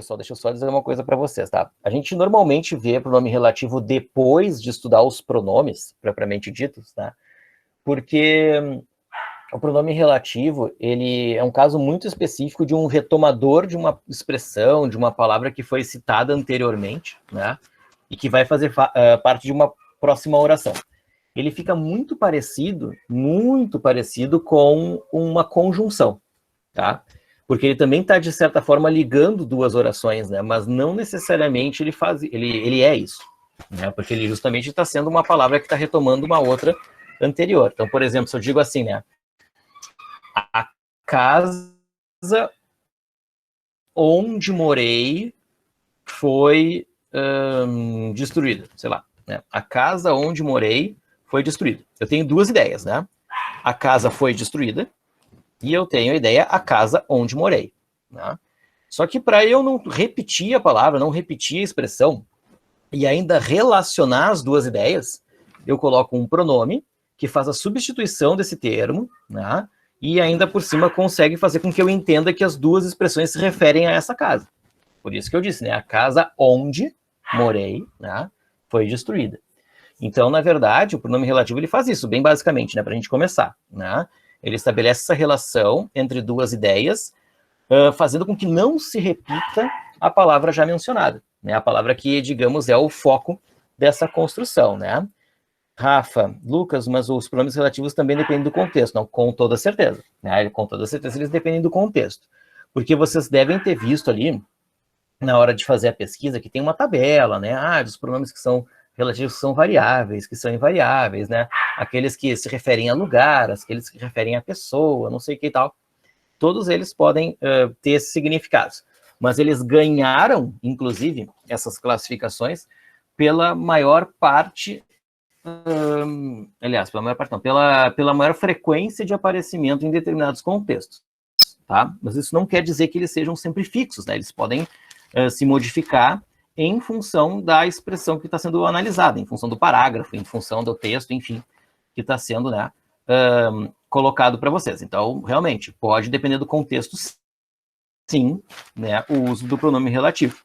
pessoal, deixa eu só dizer uma coisa para vocês, tá? A gente normalmente vê pronome relativo depois de estudar os pronomes, propriamente ditos, tá? Porque o pronome relativo, ele é um caso muito específico de um retomador de uma expressão, de uma palavra que foi citada anteriormente, né? E que vai fazer parte de uma próxima oração. Ele fica muito parecido com uma conjunção, tá? Porque ele também está, de certa forma, ligando duas orações, né? Mas não necessariamente ele é isso, né? Porque ele justamente está sendo uma palavra que está retomando uma outra anterior. Então, por exemplo, se eu digo assim, né? A casa onde morei foi destruída, sei lá, né? A casa onde morei foi destruída. Eu tenho duas ideias, né? A casa foi destruída e eu tenho a ideia a casa onde morei, né? Só que para eu não repetir a palavra, não repetir a expressão e ainda relacionar as duas ideias, eu coloco um pronome que faz a substituição desse termo, né? E ainda por cima consegue fazer com que eu entenda que as duas expressões se referem a essa casa. Por isso que eu disse, né? A casa onde morei, né, foi destruída. Então, na verdade, o pronome relativo ele faz isso, bem basicamente, né, para a gente começar, né? Ele estabelece essa relação entre duas ideias, fazendo com que não se repita a palavra já mencionada, né? A palavra que, digamos, é o foco dessa construção, né? Rafa, Lucas, mas os pronomes relativos também dependem do contexto. Não, com toda certeza, né? Com toda certeza eles dependem do contexto. Porque vocês devem ter visto ali, na hora de fazer a pesquisa, que tem uma tabela, né? Dos pronomes que são relativos, que são variáveis, que são invariáveis, né? Aqueles que se referem a lugar, aqueles que se referem a pessoa, não sei o que e tal. Todos eles podem ter esses significados. Mas eles ganharam, inclusive, essas classificações pela maior parte, aliás, pela maior parte não, pela maior frequência de aparecimento em determinados contextos, tá? Mas isso não quer dizer que eles sejam sempre fixos, né? Eles podem se modificar em função da expressão que está sendo analisada, em função do parágrafo, em função do texto, enfim, que está sendo, né, colocado para vocês. Então, realmente, pode depender do contexto, sim, né, o uso do pronome relativo.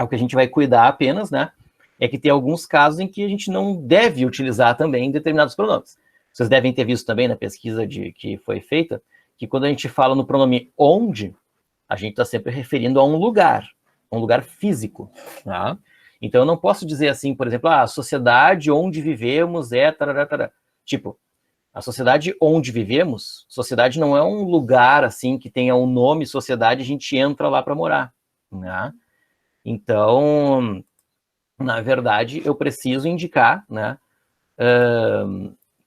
O que a gente vai cuidar apenas, né, é que tem alguns casos em que a gente não deve utilizar também determinados pronomes. Vocês devem ter visto também na pesquisa que foi feita, que quando a gente fala no pronome onde, a gente está sempre referindo a um lugar físico, tá? Então, eu não posso dizer assim, por exemplo, a sociedade onde vivemos é... Tarará. Tipo, a sociedade onde vivemos, sociedade não é um lugar, assim, que tenha um nome sociedade, a gente entra lá para morar, né? Então, na verdade, eu preciso indicar, né,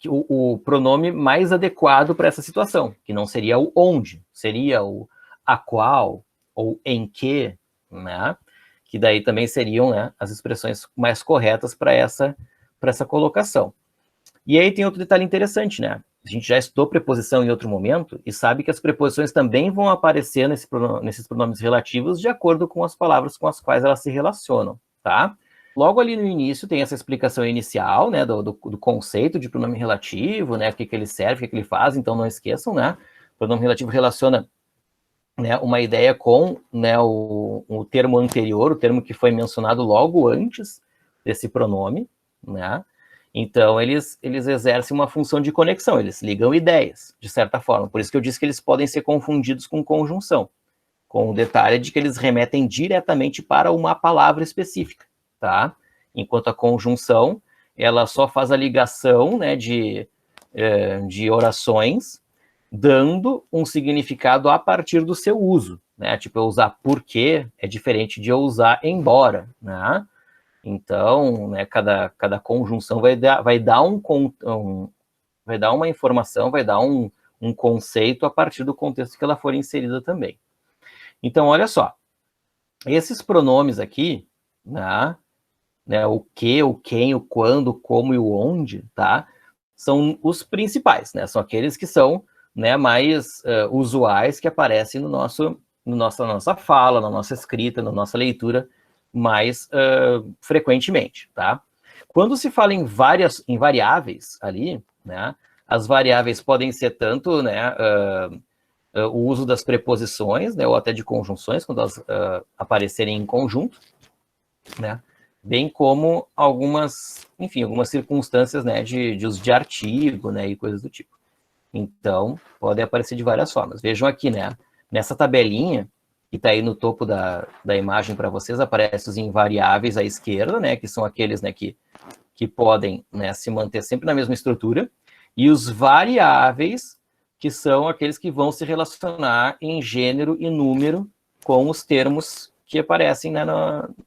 o pronome mais adequado para essa situação, que não seria o onde, seria o a qual, ou em que, né? Que daí também seriam, né, as expressões mais corretas para essa colocação. E aí tem outro detalhe interessante, né? A gente já estudou preposição em outro momento e sabe que as preposições também vão aparecer nesses pronomes relativos de acordo com as palavras com as quais elas se relacionam, tá? Logo ali no início tem essa explicação inicial, né, do conceito de pronome relativo, né, o que ele serve, o que ele faz, então não esqueçam, né? O pronome relativo relaciona, né, uma ideia com, né, o termo anterior, o termo que foi mencionado logo antes desse pronome, né? Então, eles exercem uma função de conexão, eles ligam ideias, de certa forma. Por isso que eu disse que eles podem ser confundidos com conjunção, com o detalhe de que eles remetem diretamente para uma palavra específica, tá? Enquanto a conjunção, ela só faz a ligação, né, de orações, dando um significado a partir do seu uso, né? Tipo, eu usar porque é diferente de eu usar embora, né? Então, né, cada conjunção vai dar uma informação, vai dar um conceito a partir do contexto que ela for inserida também. Então, olha só, esses pronomes aqui, né, o que, o quem, o quando, o como e o onde, tá? São os principais, né? São aqueles que são, né, mais usuais, que aparecem na nossa fala, na nossa escrita, na nossa leitura, mais frequentemente, tá? Quando se fala em variáveis ali, né, as variáveis podem ser tanto, né, o uso das preposições, né, ou até de conjunções, quando elas aparecerem em conjunto, né, bem como algumas, enfim, algumas circunstâncias, né, de uso de artigo, né, e coisas do tipo. Então, podem aparecer de várias formas. Vejam aqui, né, nessa tabelinha, que está aí no topo da imagem para vocês, aparecem os invariáveis à esquerda, né, que são aqueles, né, que podem, né, se manter sempre na mesma estrutura, e os variáveis, que são aqueles que vão se relacionar em gênero e número com os termos que aparecem, né,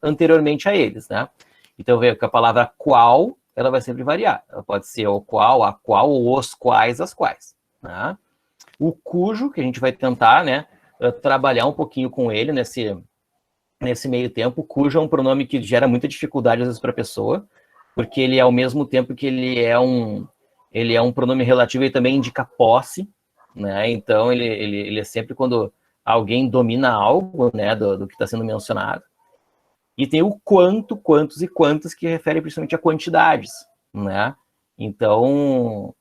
anteriormente a eles, né? Então, veja que a palavra qual, ela vai sempre variar. Ela pode ser o qual, a qual, ou os quais, as quais, né? O cujo, que a gente vai tentar, né, trabalhar um pouquinho com ele nesse meio tempo. O cujo é um pronome que gera muita dificuldade, às vezes, para a pessoa, porque ele, ao mesmo tempo que ele é um pronome relativo, ele também indica posse, né? Então, ele é sempre quando alguém domina algo, né, do que está sendo mencionado. E tem o quanto, quantos e quantas, que refere principalmente a quantidades, né? Então,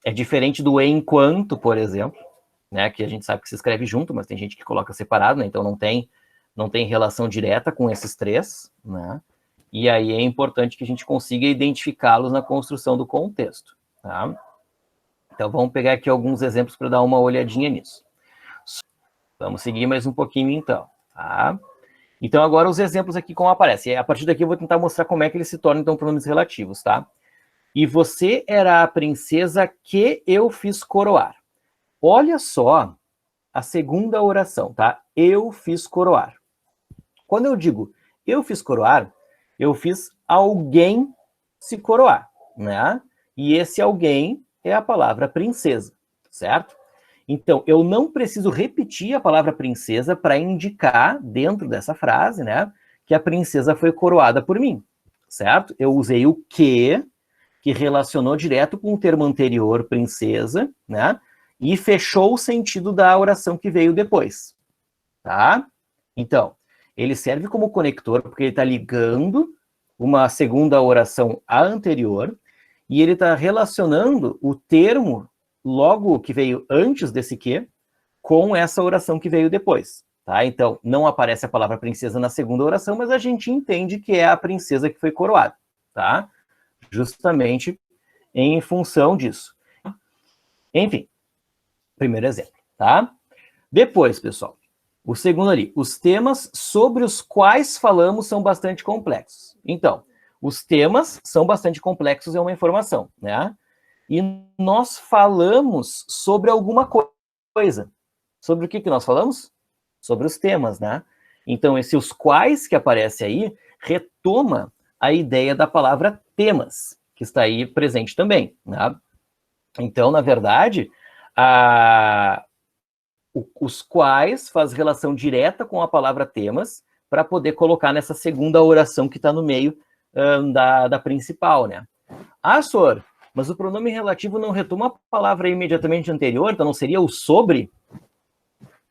é diferente do enquanto, por exemplo, né, que a gente sabe que se escreve junto, mas tem gente que coloca separado, né? Então não tem relação direta com esses três, né? E aí é importante que a gente consiga identificá-los na construção do contexto, tá? Então, vamos pegar aqui alguns exemplos para dar uma olhadinha nisso. Vamos seguir mais um pouquinho, então, tá? Então, agora os exemplos aqui como aparecem. A partir daqui eu vou tentar mostrar como é que eles se tornam, então, pronomes relativos, tá? E você era a princesa que eu fiz coroar. Olha só a segunda oração, tá? Eu fiz coroar. Quando eu digo eu fiz coroar, eu fiz alguém se coroar, né? E esse alguém é a palavra princesa, certo? Então, eu não preciso repetir a palavra princesa para indicar, dentro dessa frase, né, que a princesa foi coroada por mim, certo? Eu usei o que relacionou direto com o termo anterior, princesa, né? E fechou o sentido da oração que veio depois, tá? Então, ele serve como conector porque ele está ligando uma segunda oração à anterior e ele está relacionando o termo logo que veio antes desse que com essa oração que veio depois, tá? Então, não aparece a palavra princesa na segunda oração, mas a gente entende que é a princesa que foi coroada, tá? Justamente em função disso. Enfim, primeiro exemplo, tá? Depois, pessoal, o segundo ali, os temas sobre os quais falamos são bastante complexos. Então, os temas são bastante complexos, é uma informação, né? E nós falamos sobre alguma coisa. Sobre o que nós falamos? Sobre os temas, né? Então, os quais que aparece aí retoma a ideia da palavra temas, que está aí presente também, né? Então, na verdade, os quais faz relação direta com a palavra temas para poder colocar nessa segunda oração que está no meio da principal, né? Ah, Sor, mas o pronome relativo não retoma a palavra imediatamente anterior, então não seria o sobre?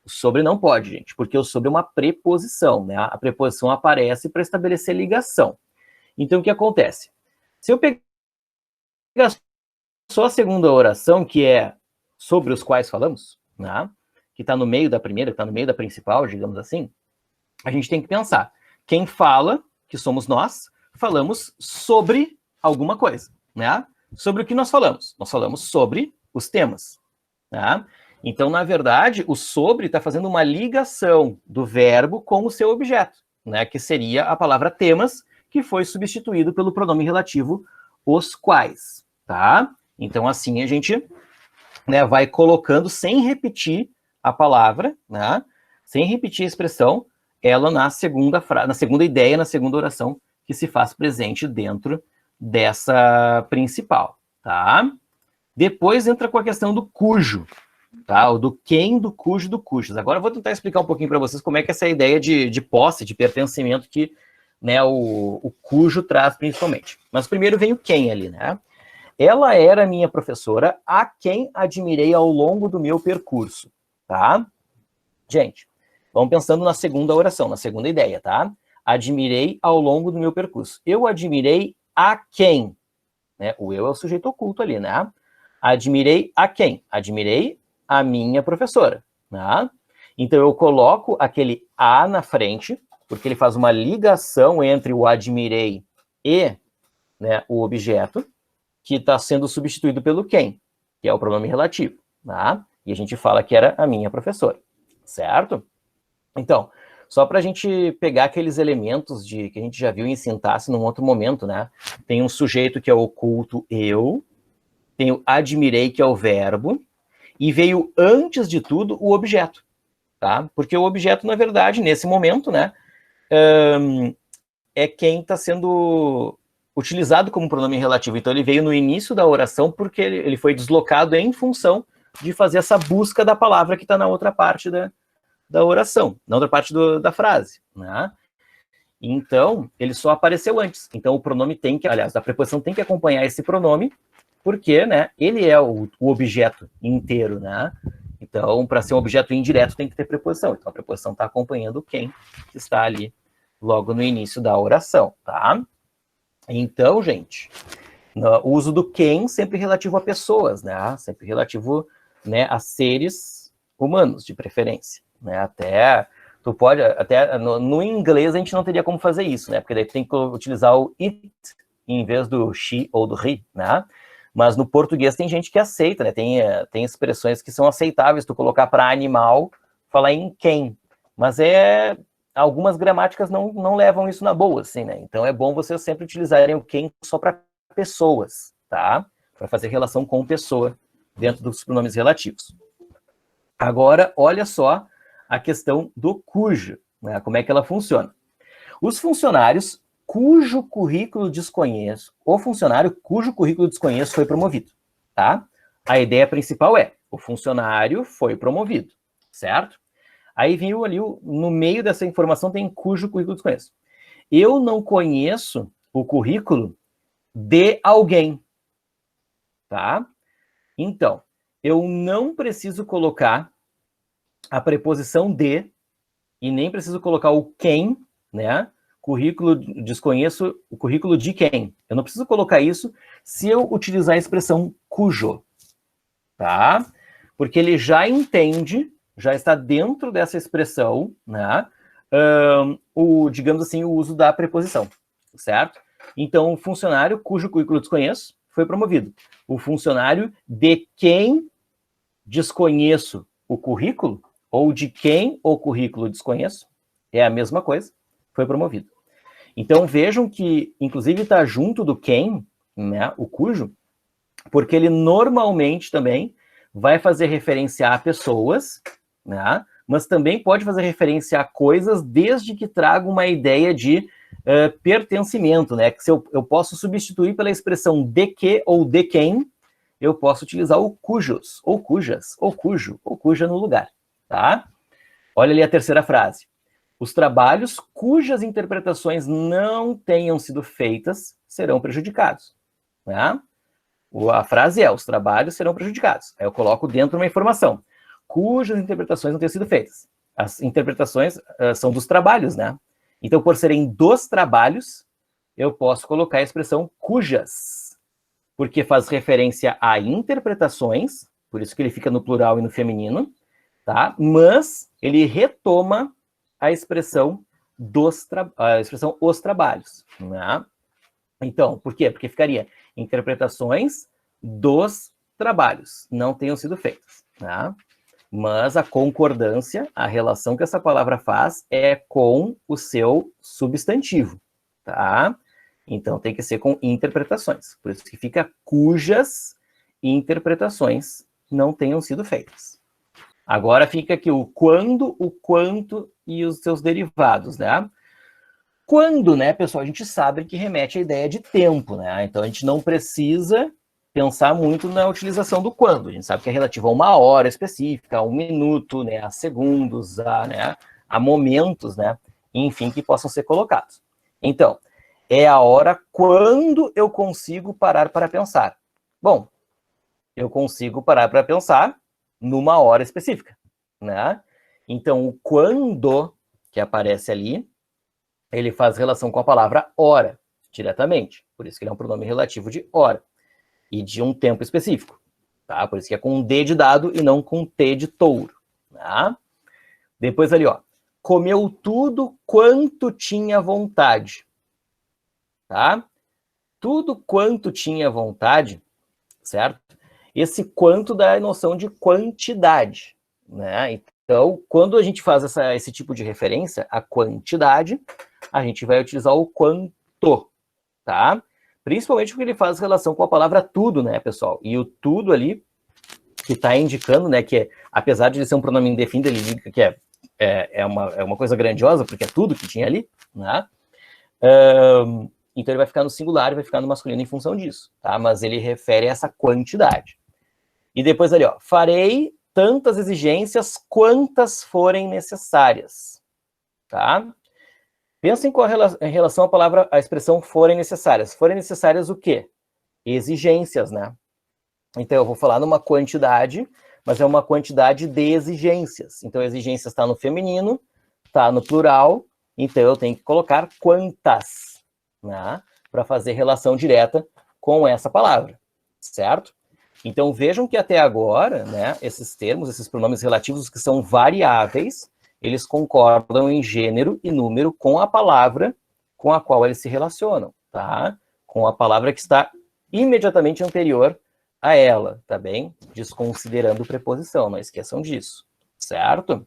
O sobre não pode, gente, porque o sobre é uma preposição, né? A preposição aparece para estabelecer ligação. Então, o que acontece? Se eu pegar só a segunda oração, que é sobre os quais falamos, né? Que está no meio da primeira, que está no meio da principal, digamos assim, a gente tem que pensar. Quem fala, que somos nós, falamos sobre alguma coisa, né? Sobre o que nós falamos? Nós falamos sobre os temas, né? Então, na verdade, o sobre está fazendo uma ligação do verbo com o seu objeto, né? Que seria a palavra temas, que foi substituído pelo pronome relativo os quais, tá? Então, assim, a gente, né, vai colocando sem repetir a palavra, né? Sem repetir a expressão, ela na segunda ideia, na segunda oração, que se faz presente dentro dessa principal, tá? Depois entra com a questão do cujo, tá? O do quem, do cujo, do cujos. Agora eu vou tentar explicar um pouquinho para vocês como é que essa ideia de posse, de pertencimento que, né, o cujo traz principalmente. Mas primeiro vem o quem ali, né? Ela era minha professora, a quem admirei ao longo do meu percurso, tá? Gente, vamos pensando na segunda oração, na segunda ideia, tá? Admirei ao longo do meu percurso. Eu admirei a quem? Né? O eu é o sujeito oculto ali, né? Admirei a quem? Admirei a minha professora. Tá? Então, eu coloco aquele a na frente, porque ele faz uma ligação entre o admirei e, né, o objeto, que está sendo substituído pelo quem, que é o pronome relativo. Tá? E a gente fala que era a minha professora, certo? Então, só para a gente pegar aqueles elementos que a gente já viu em sintaxe num outro momento, né? Tem um sujeito que é oculto eu, tem o admirei, que é o verbo, e veio antes de tudo o objeto, tá? Porque o objeto, na verdade, nesse momento, né, é quem está sendo utilizado como pronome relativo. Então, ele veio no início da oração porque ele foi deslocado em função de fazer essa busca da palavra que está na outra parte da oração, na outra parte da frase, né? Então, ele só apareceu antes. Então, o pronome tem que, aliás, a preposição tem que acompanhar esse pronome, porque, né, ele é o objeto inteiro, né? Então, para ser um objeto indireto, tem que ter preposição. Então, a preposição está acompanhando quem está ali logo no início da oração, tá? Então, gente, o uso do quem sempre relativo a pessoas, né? Sempre relativo, né, a seres humanos, de preferência, né? Até no inglês a gente não teria como fazer isso, né? Porque daí tem que utilizar o it em vez do she ou do he, né? Mas no português tem gente que aceita, né? Tem expressões que são aceitáveis, tu colocar para animal, falar em quem. Mas algumas gramáticas não levam isso na boa, assim, né? Então é bom vocês sempre utilizarem o quem só para pessoas, tá? Para fazer relação com pessoa dentro dos pronomes relativos. Agora, olha só a questão do cujo, né? Como é que ela funciona. Os funcionários cujo currículo desconheço, o funcionário cujo currículo desconheço foi promovido, tá? A ideia principal é, o funcionário foi promovido, certo? Aí viu ali, no meio dessa informação tem cujo currículo desconheço. Eu não conheço o currículo de alguém, tá? Então, eu não preciso colocar a preposição de e nem preciso colocar o quem, né? Currículo, desconheço o currículo de quem. Eu não preciso colocar isso se eu utilizar a expressão cujo, tá? Porque ele já entende, já está dentro dessa expressão, né? Digamos assim, o uso da preposição, certo? Então, o funcionário cujo currículo desconheço foi promovido. O funcionário de quem desconheço o currículo, ou de quem o currículo desconheço, é a mesma coisa, foi promovido. Então, vejam que, inclusive, está junto do quem, né, o cujo, porque ele normalmente também vai fazer referência a pessoas, né, mas também pode fazer referência a coisas desde que traga uma ideia de pertencimento, né, que se eu posso substituir pela expressão de que ou de quem, eu posso utilizar o cujos, ou cujas, ou cujo, ou cuja no lugar, tá? Olha ali a terceira frase. Os trabalhos cujas interpretações não tenham sido feitas serão prejudicados, né? A frase é, os trabalhos serão prejudicados. Aí eu coloco dentro uma informação, cujas interpretações não tenham sido feitas. As interpretações são dos trabalhos, né? Então, por serem dos trabalhos, eu posso colocar a expressão cujas, porque faz referência a interpretações, por isso que ele fica no plural e no feminino, tá? Mas ele retoma a expressão os trabalhos, né? Então, por quê? Porque ficaria interpretações dos trabalhos não tenham sido feitas, tá? Mas a concordância, a relação que essa palavra faz é com o seu substantivo, tá? Então tem que ser com interpretações. Por isso que fica cujas interpretações não tenham sido feitas. Agora fica aqui o quando, o quanto e os seus derivados, né? Quando, né, pessoal, a gente sabe que remete à ideia de tempo, né? Então a gente não precisa pensar muito na utilização do quando. A gente sabe que é relativo a uma hora específica, a um minuto, né, a segundos, a momentos, né? Enfim, que possam ser colocados. Então, é a hora quando eu consigo parar para pensar. Bom, eu consigo parar para pensar numa hora específica, né? Então, o quando que aparece ali, ele faz relação com a palavra hora, diretamente. Por isso que ele é um pronome relativo de hora. E de um tempo específico, tá? Por isso que é com D de dado e não com T de touro, Tá? Depois ali, ó, comeu tudo quanto tinha vontade. Tá? Tudo quanto tinha vontade, certo? Esse quanto dá a noção de quantidade, né? Então, quando a gente faz esse tipo de referência, a quantidade, a gente vai utilizar o quanto, tá? Principalmente porque ele faz relação com a palavra tudo, né, pessoal? E o tudo ali, que está indicando, né, que apesar de ele ser um pronome indefinido, ele indica que é uma coisa grandiosa, porque é tudo que tinha ali, né? Então ele vai ficar no singular e vai ficar no masculino em função disso, tá? Mas ele refere a essa quantidade. E depois ali, ó, farei tantas exigências quantas forem necessárias, tá? Pensem em relação à palavra, a expressão forem necessárias. Forem necessárias o quê? Exigências, né? Então eu vou falar numa quantidade, mas é uma quantidade de exigências. Então exigências está no feminino, está no plural, então eu tenho que colocar quantas, né? Para fazer relação direta com essa palavra, certo? Então vejam que até agora, né, esses termos, esses pronomes relativos que são variáveis, eles concordam em gênero e número com a palavra com a qual eles se relacionam, tá? Com a palavra que está imediatamente anterior a ela, tá bem? Desconsiderando preposição, não esqueçam disso, certo?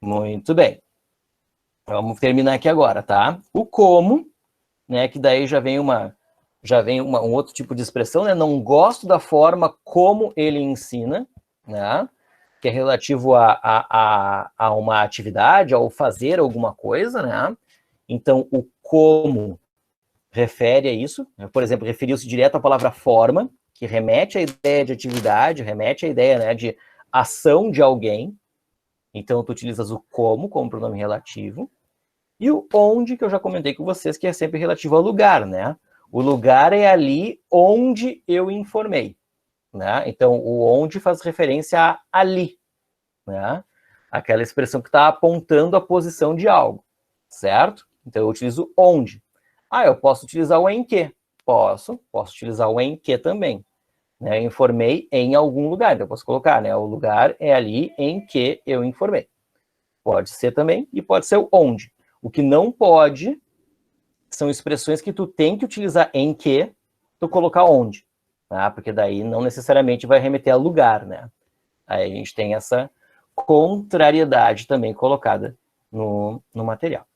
Muito bem. Vamos terminar aqui agora, tá? O como, né, que daí já vem um outro tipo de expressão, né? Não gosto da forma como ele ensina, né? Que é relativo a uma atividade, ao fazer alguma coisa, né? Então, o como refere a isso. Por exemplo, referiu-se direto à palavra forma, que remete à ideia de atividade, remete à ideia, né, de ação de alguém. Então, tu utilizas o como pronome relativo. E o onde, que eu já comentei com vocês, que é sempre relativo ao lugar, né? O lugar é ali onde eu informei, né? Então, o onde faz referência a ali, né? Aquela expressão que está apontando a posição de algo, certo? Então, eu utilizo onde. Ah, eu posso utilizar o em que? Posso utilizar o em que também. Né? Eu informei em algum lugar, então eu posso colocar, né? O lugar é ali em que eu informei. Pode ser também, e pode ser o onde. O que não pode são expressões que tu tem que utilizar em que tu colocar onde, tá? Porque daí não necessariamente vai remeter a lugar, né? Aí a gente tem essa contrariedade também colocada no material.